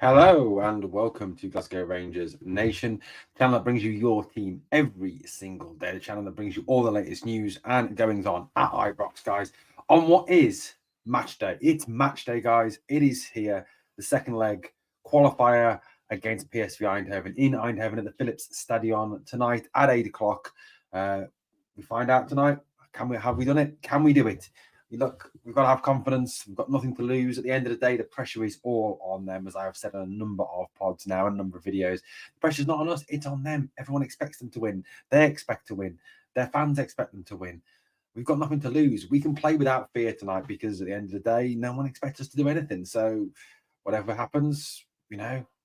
Hello and welcome to Glasgow Rangers Nation, the channel that brings you your team every single day, the channel that brings you all the latest news and goings on at Ibrox, guys, on what is match day. It's match day, guys. It is here, the second leg qualifier against PSV Eindhoven in Eindhoven at the Philips Stadion tonight at 8 o'clock. We find out tonight, have we done it? Can we do it? Look, we've got to have confidence. We've got nothing to lose. At the end of the day, the pressure is all on them, as I have said on a number of pods now, a number of videos. The pressure's not on us, it's on them. Everyone expects them to win. They expect to win. Their fans expect them to win. We've got nothing to lose. We can play without fear tonight because at the end of the day, no one expects us to do anything. So whatever happens,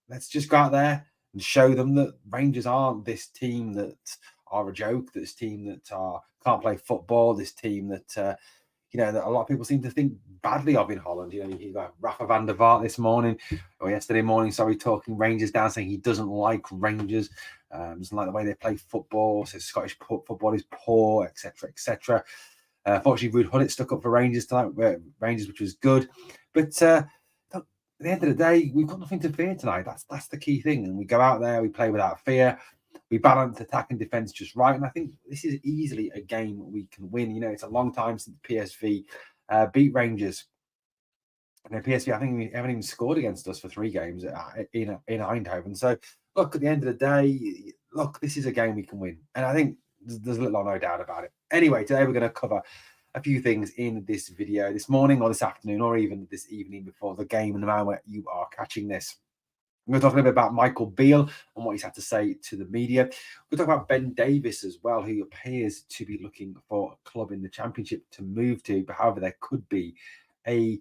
let's just go out there and show them that Rangers aren't this team that are a joke, this team that can't play football, this team that that a lot of people seem to think badly of in Holland. You got Rafa van der Vaart this morning, or yesterday morning, sorry, talking Rangers down, saying he doesn't like Rangers, doesn't like the way they play football, says Scottish football is poor, etc., etc. Fortunately, Ruud Gullit stuck up for Rangers tonight, which was good. But at the end of the day, we've got nothing to fear tonight. That's the key thing. And we go out there, we play without fear. We balance attack and defence just right. And I think this is easily a game we can win. It's a long time since PSV beat Rangers. PSV, I think we haven't even scored against us for 3 games in Eindhoven. So, look, at the end of the day, this is a game we can win. And I think there's little or no doubt about it. Anyway, today we're going to cover a few things in this video this morning or this afternoon or even this evening before the game and the moment you are catching this. I'm going to talk a little bit about Michael Beale and what he's had to say to the media. We'll talk about Ben Davies as well, who appears to be looking for a club in the Championship to move to. But however, there could be a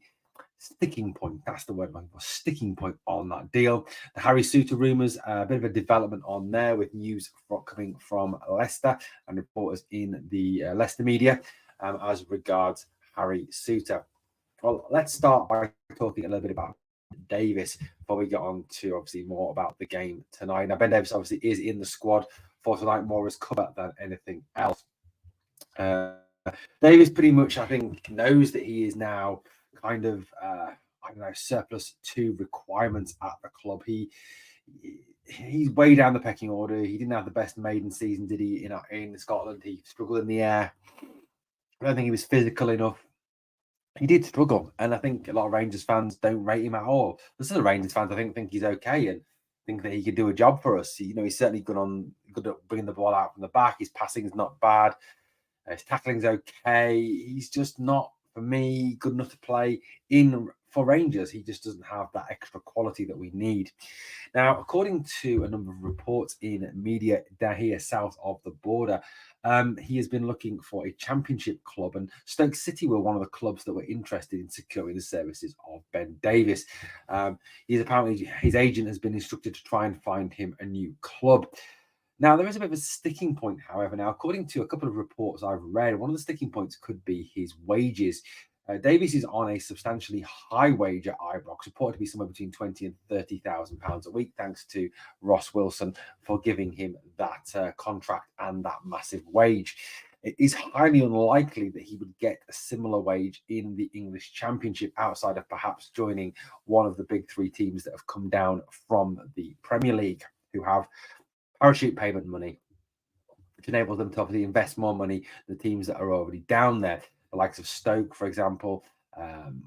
sticking point. That's the word I'm looking for. Sticking point on that deal. The Harry Souttar rumours, a bit of a development on there with news coming from Leicester and reporters in the Leicester media as regards Harry Souttar. Well, let's start by talking a little bit about Davies before we get on to obviously more about the game tonight. Now, Ben Davies obviously is in the squad for tonight, more as cover than anything else. Davies pretty much, I think, knows that he is now kind of, surplus to requirements at the club. He's way down the pecking order. He didn't have the best maiden season, did he, in Scotland? He struggled in the air. I don't think he was physical enough. He did struggle, and I think a lot of Rangers fans don't rate him at all. There's other Rangers fans I think he's okay and think that he could do a job for us. He's certainly good at bringing the ball out from the back. His passing is not bad. His tackling's okay. He's just not, for me, good enough to play for Rangers. He just doesn't have that extra quality that we need. Now, according to a number of reports in media down here south of the border, he has been looking for a Championship club, and Stoke City were one of the clubs that were interested in securing the services of Ben Davies. His agent has been instructed to try and find him a new club. Now, there is a bit of a sticking point, however. Now, according to a couple of reports I've read, one of the sticking points could be his wages. Davies is on a substantially high wage at Ibrox, reported to be somewhere between £20,000 and £30,000 a week, thanks to Ross Wilson for giving him that contract and that massive wage. It is highly unlikely that he would get a similar wage in the English Championship outside of perhaps joining one of the big 3 teams that have come down from the Premier League, who have parachute payment money, which enables them to obviously invest more money than the teams that are already down there. The likes of Stoke, for example,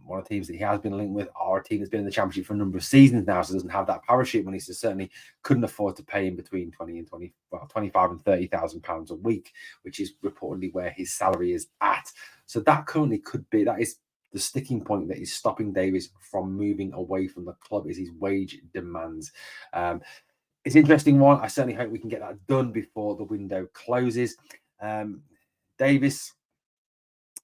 one of the teams that he has been linked with, are a team that's been in the Championship for a number of seasons now, so doesn't have that parachute money, so certainly couldn't afford to pay him between 25 and £30,000 a week, which is reportedly where his salary is at. So that currently that is the sticking point that is stopping Davies from moving away from the club, is his wage demands. It's an interesting one. I certainly hope we can get that done before the window closes. Davies,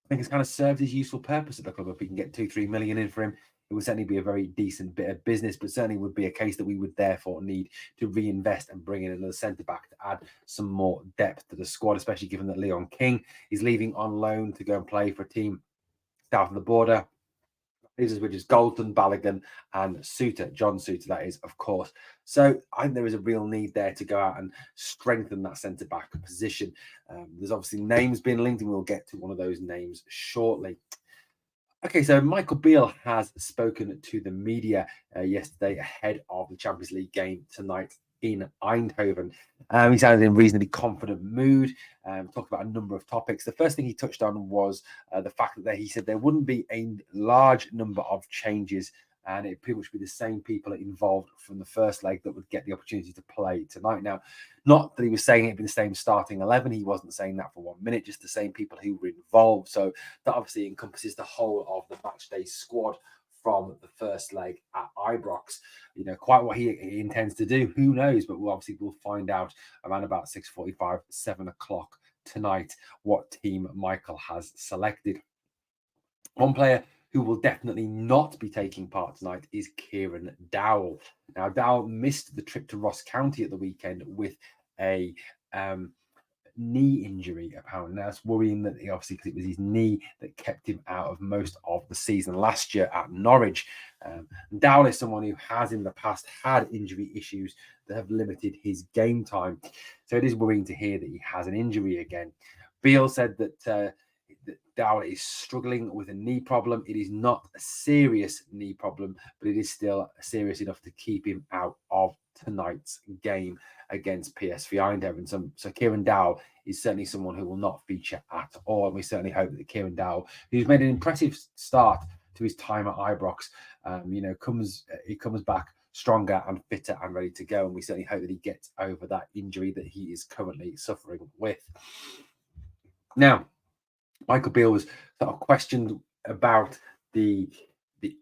I think, has kind of served his useful purpose at the club. If we can get 2-3 million in for him, it would certainly be a very decent bit of business, but certainly would be a case that we would therefore need to reinvest and bring in another centre-back to add some more depth to the squad, especially given that Leon King is leaving on loan to go and play for a team south of the border. Which is Golden, Balogun, and Souttar, John Souttar, that is, of course. So I think there is a real need there to go out and strengthen that centre-back position. There's obviously names being linked, and we'll get to one of those names shortly. Okay, so Michael Beale has spoken to the media yesterday ahead of the Champions League game tonight in Eindhoven. He sounded in a reasonably confident mood, talked about a number of topics. The first thing he touched on was the fact that he said there wouldn't be a large number of changes, and it pretty much be the same people involved from the first leg that would get the opportunity to play tonight. Now, not that he was saying it'd be the same starting 11. He wasn't saying that for 1 minute, just the same people who were involved. So that obviously encompasses the whole of the matchday squad from the first leg at Ibrox. You know, quite what he intends to do, who knows? But we'll find out around about 6:45, 7 o'clock tonight what team Michael has selected. One player who will definitely not be taking part tonight is Kieran Dowell. Now, Dowell missed the trip to Ross County at the weekend with a knee injury, apparently. Now, that's worrying that obviously because it was his knee that kept him out of most of the season last year at Norwich. Dowell is someone who has in the past had injury issues that have limited his game time. So it is worrying to hear that he has an injury again. Beale said that Dowell is struggling with a knee problem. It is not a serious knee problem, but it is still serious enough to keep him out of tonight's game against PSV Eindhoven. So Kieran Dowell is certainly someone who will not feature at all. And we certainly hope that Kieran Dowell, who's made an impressive start to his time at Ibrox, comes back stronger and fitter and ready to go. And we certainly hope that he gets over that injury that he is currently suffering with. Now, Michael Beale was sort of questioned about the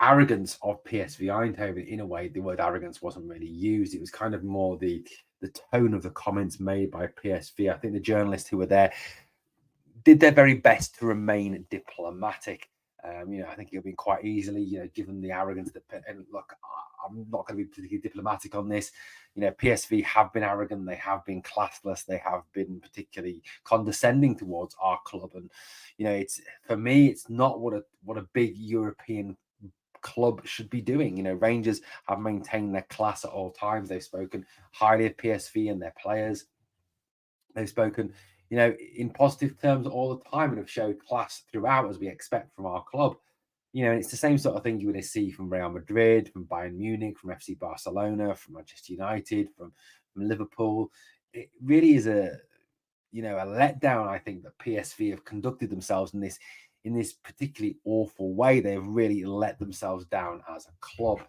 arrogance of PSV Eindhoven. In a way, the word arrogance wasn't really used. It was kind of more the tone of the comments made by PSV. I think the journalists who were there did their very best to remain diplomatic. I think it'll be quite easily, given the arrogance that. And look, I'm not going to be particularly diplomatic on this. PSV have been arrogant. They have been classless. They have been particularly condescending towards our club. And it's for me, it's not what a big European club should be doing. Rangers have maintained their class at all times. They've spoken highly of PSV and their players. They've spoken, in positive terms all the time and have showed class throughout, as we expect from our club. It's the same sort of thing you would see from Real Madrid, from Bayern Munich, from FC Barcelona, from Manchester United, from Liverpool. It really is a letdown, I think, that PSV have conducted themselves in this particularly awful way. They've really let themselves down as a club.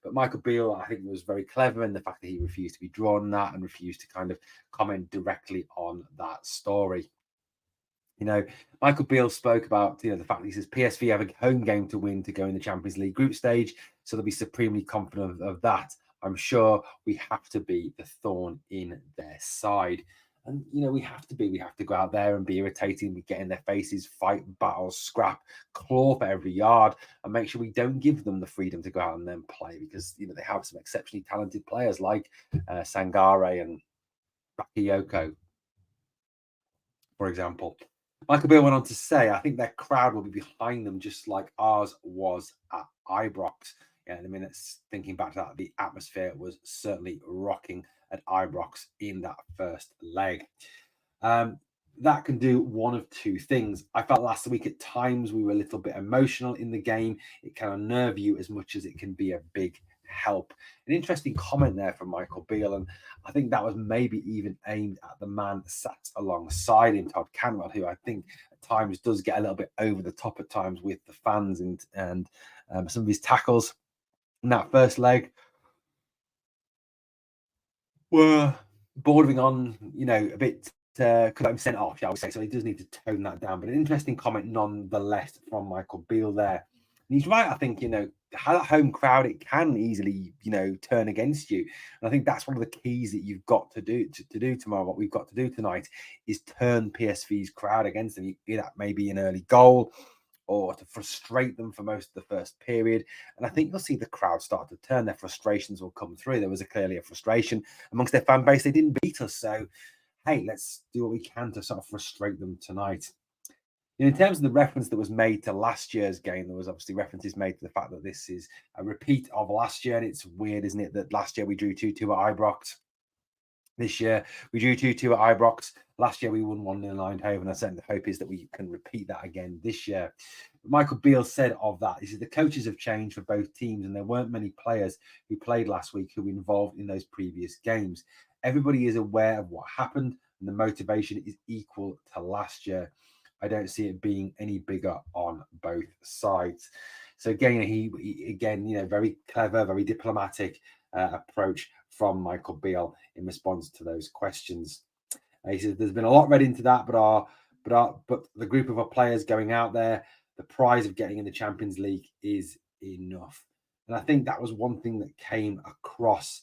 But Michael Beale, I think, was very clever in the fact that he refused to be drawn on that and refused to kind of comment directly on that story. Michael Beale spoke about the fact that he says PSV have a home game to win to go in the Champions League group stage, so they'll be supremely confident of that. I'm sure we have to be the thorn in their side. And we have to go out there and be irritating, we get in their faces, fight, battle, scrap, claw for every yard, and make sure we don't give them the freedom to go out and then play, because they have some exceptionally talented players like Sangare and Bakayoko, for example. Michael Beale went on to say, I think their crowd will be behind them just like ours was at Ibrox. In a minute, thinking back to that, the atmosphere was certainly rocking at Ibrox in that first leg. That can do one of two things. I felt last week at times we were a little bit emotional in the game. It can unnerve you as much as it can be a big help. An interesting comment there from Michael Beale, and I think that was maybe even aimed at the man that sat alongside him, Todd Cantwell, who I think at times does get a little bit over the top at times with the fans and some of his tackles in that first leg were bordering on, a bit could have been sent off, shall we say. So he does need to tone that down. But an interesting comment nonetheless from Michael Beale there. And he's right, I think, how that home crowd, it can easily, turn against you. And I think that's one of the keys that you've got to do tomorrow. What we've got to do tonight is turn PSV's crowd against them. That may be an early goal or to frustrate them for most of the first period. And I think you'll see the crowd start to turn. Their frustrations will come through. There was clearly a frustration amongst their fan base. They didn't beat us. So, hey, let's do what we can to sort of frustrate them tonight. In terms of the reference that was made to last year's game, there was obviously references made to the fact that this is a repeat of last year. And it's weird, isn't it, that last year we drew 2-2 at Ibrox. This year, we drew 2-2 at Ibrox. Last year, we won 1-0 in Eindhoven. I certainly the hope is that we can repeat that again this year. Michael Beale said of that, he said the coaches have changed for both teams, and there weren't many players who played last week who were involved in those previous games. Everybody is aware of what happened, and the motivation is equal to last year. I don't see it being any bigger on both sides. So again, he again, very clever, very diplomatic approach from Michael Beale in response to those questions. He says there's been a lot read into that, but the group of our players going out there, the prize of getting in the Champions League is enough. And I think that was one thing that came across,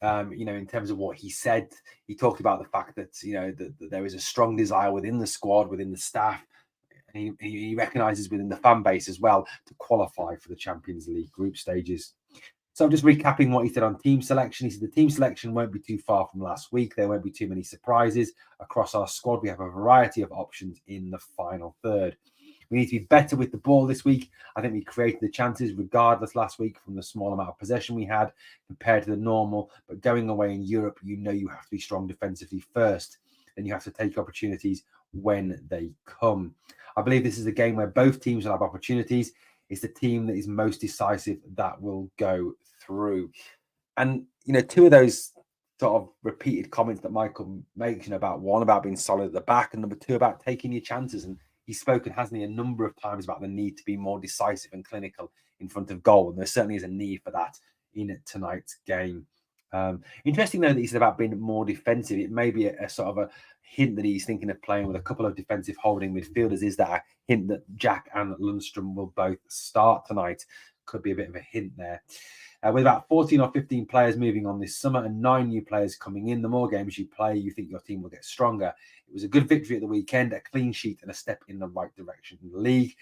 in terms of what he said. He talked about the fact that, that there is a strong desire within the squad, within the staff, and he recognises within the fan base as well to qualify for the Champions League group stages. So just recapping what he said on team selection. He said the team selection won't be too far from last week. There won't be too many surprises across our squad. We have a variety of options in the final third. We need to be better with the ball this week. I think we created the chances regardless last week from the small amount of possession we had compared to the normal. But going away in Europe, you have to be strong defensively first. Then you have to take opportunities when they come. I believe this is a game where both teams will have opportunities. It's the team that is most decisive that will go through. And, two of those sort of repeated comments that Michael makes, about one, about being solid at the back, and number two, about taking your chances. And he's spoken, hasn't he, a number of times about the need to be more decisive and clinical in front of goal. And there certainly is a need for that in tonight's game. Interesting, though, that he said about being more defensive. It may be a sort of a hint that he's thinking of playing with a couple of defensive holding midfielders. Is that a hint that Jack and Lundstrom will both start tonight? Could be a bit of a hint there. With about 14 or 15 players moving on this summer and 9 new players coming in, the more games you play, you think your team will get stronger. It was a good victory at the weekend, a clean sheet and a step in the right direction in the league.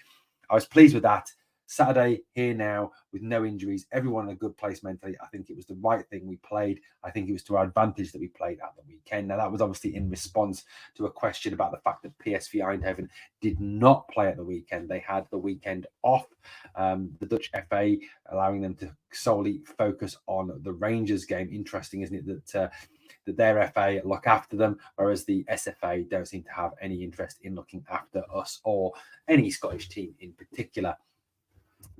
I was pleased with that. Saturday, here now, with no injuries, everyone in a good place mentally. I think it was the right thing we played. I think it was to our advantage that we played at the weekend. Now, that was obviously in response to a question about the fact that PSV Eindhoven did not play at the weekend. They had the weekend off, the Dutch FA allowing them to solely focus on the Rangers game. Interesting, isn't it, that their FA look after them, whereas the SFA don't seem to have any interest in looking after us or any Scottish team in particular.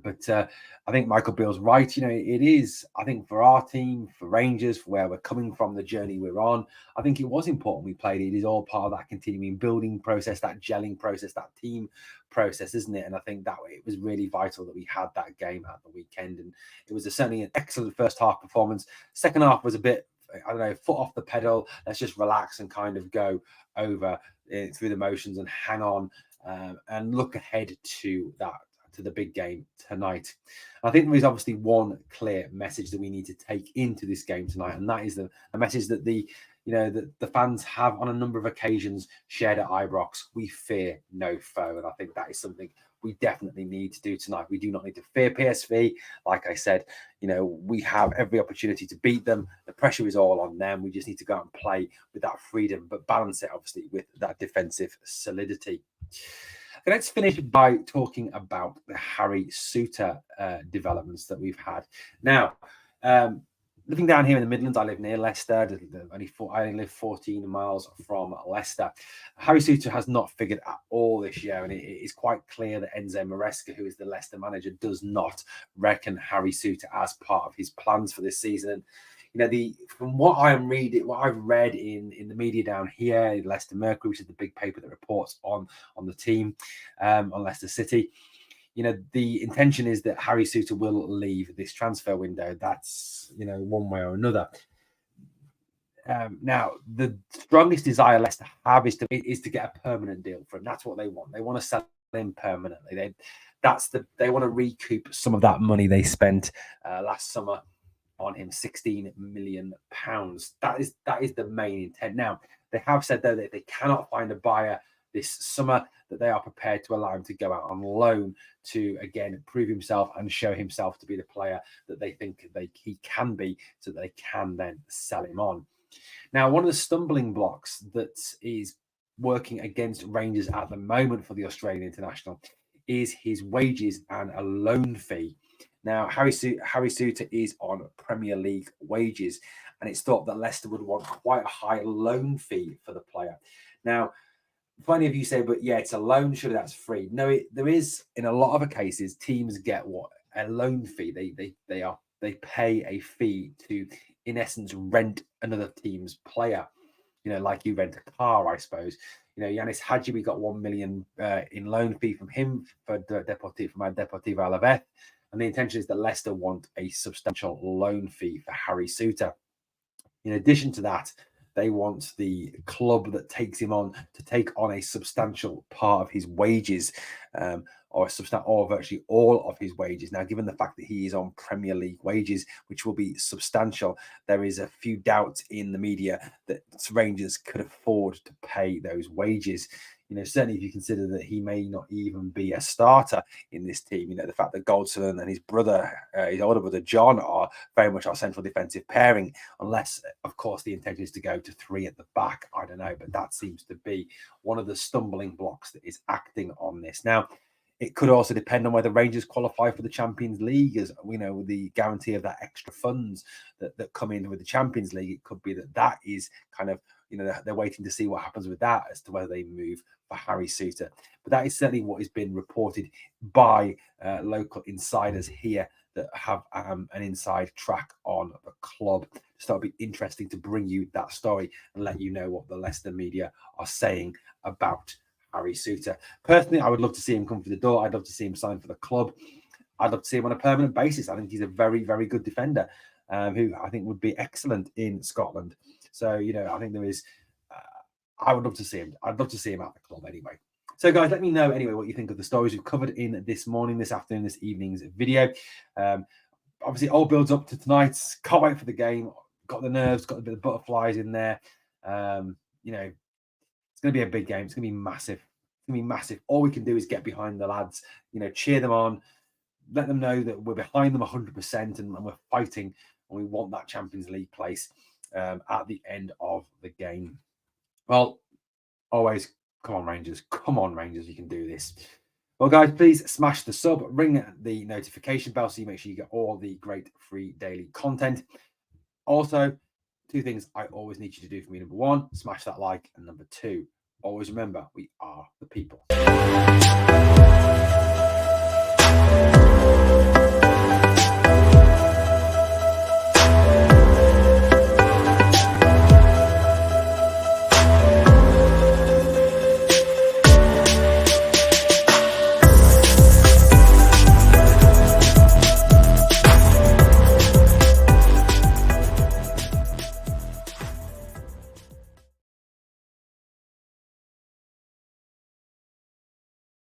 But I think Michael Beale's right. It is, I think, for our team, for Rangers, for where we're coming from, the journey we're on, I think it was important we played. It is all part of that continuing building process, that gelling process, that team process, isn't it? And I think that it was really vital that we had that game at the weekend. And it was certainly an excellent first half performance. Second half was a bit, foot off the pedal. Let's just relax and kind of go over through the motions and hang on and look ahead to the big game tonight. I think there is obviously one clear message that we need to take into this game tonight, and that is the message that the fans have on a number of occasions shared at Ibrox. We fear no foe, and I think that is something we definitely need to do tonight. We do not need to fear PSV. Like I said, we have every opportunity to beat them. The pressure is all on them. We just need to go out and play with that freedom, but balance it obviously with that defensive solidity. Okay, let's finish by talking about the Harry Souttar developments that we've had. Now, living down here in the Midlands, I live near Leicester. I only live 14 miles from Leicester. Harry Souttar has not figured at all this year, and it is quite clear that Enzo Maresca, who is the Leicester manager, does not reckon Harry Souttar as part of his plans for this season. From what I've read in the media down here, Leicester Mercury, which is the big paper that reports on the team, on Leicester City, the intention is that Harry Souttar will leave this transfer window. That's, one way or another. Now, the strongest desire Leicester have is to get a permanent deal for him. That's what they want. They want to sell him permanently. They want to recoup some of that money they spent last summer on him, £16 million. That is the main intent. Now, they have said, though, that they cannot find a buyer this summer, that they are prepared to allow him to go out on loan to, again, prove himself and show himself to be the player that they think he can be, so that they can then sell him on. Now, one of the stumbling blocks that is working against Rangers at the moment for the Australian international is his wages and a loan fee. Now, Harry Souttar is on Premier League wages, and it's thought that Leicester would want quite a high loan fee for the player. Now, plenty of you say, but yeah, it's a loan, surely that's free. No, there is, in a lot of cases, teams get what? A loan fee. They pay a fee to, in essence, rent another team's player. Like you rent a car, I suppose. Yanis Hadji, we got 1 million in loan fee from him for Deportivo Alavés. And the intention is that Leicester want a substantial loan fee for Harry Souttar. In addition to that, they want the club that takes him on to take on a substantial part of his wages, or virtually all of his wages. Now, given the fact that he is on Premier League wages, which will be substantial, there is a few doubts in the media that Rangers could afford to pay those wages. Certainly if you consider that he may not even be a starter in this team, the fact that Goldson and his brother, his older brother John, are very much our central defensive pairing, unless, of course, the intention is to go to 3 at the back. I don't know, but that seems to be one of the stumbling blocks that is acting on this. Now, it could also depend on whether Rangers qualify for the Champions League, as with the guarantee of that extra funds that come in with the Champions League. It could be that is kind of, they're waiting to see what happens with that as to whether they move for Harry Souttar. But that is certainly what has been reported by local insiders here that have an inside track on the club. So it'll be interesting to bring you that story and let you know what the Leicester media are saying about Harry Souttar. Personally, I would love to see him come through the door. I'd love to see him sign for the club. I'd love to see him on a permanent basis. I think he's a very, very good defender who I think would be excellent in Scotland. So, I think there is, I would love to see him. I'd love to see him at the club anyway. So, guys, let me know anyway what you think of the stories we've covered in this morning, this afternoon, this evening's video. Obviously, all builds up to tonight. Can't wait for the game. Got the nerves, got a bit of butterflies in there. It's going to be a big game. It's going to be massive. It's going to be massive. All we can do is get behind the lads, cheer them on, let them know that we're behind them 100% and we're fighting and we want that Champions League place at the end of the game. Well, always, come on, Rangers. Come on, Rangers. You can do this. Well, guys, please smash the sub, ring the notification bell so you make sure you get all the great free daily content. Also, 2 things I always need you to do for me. Number 1, smash that like. And number 2, always remember, we are the people.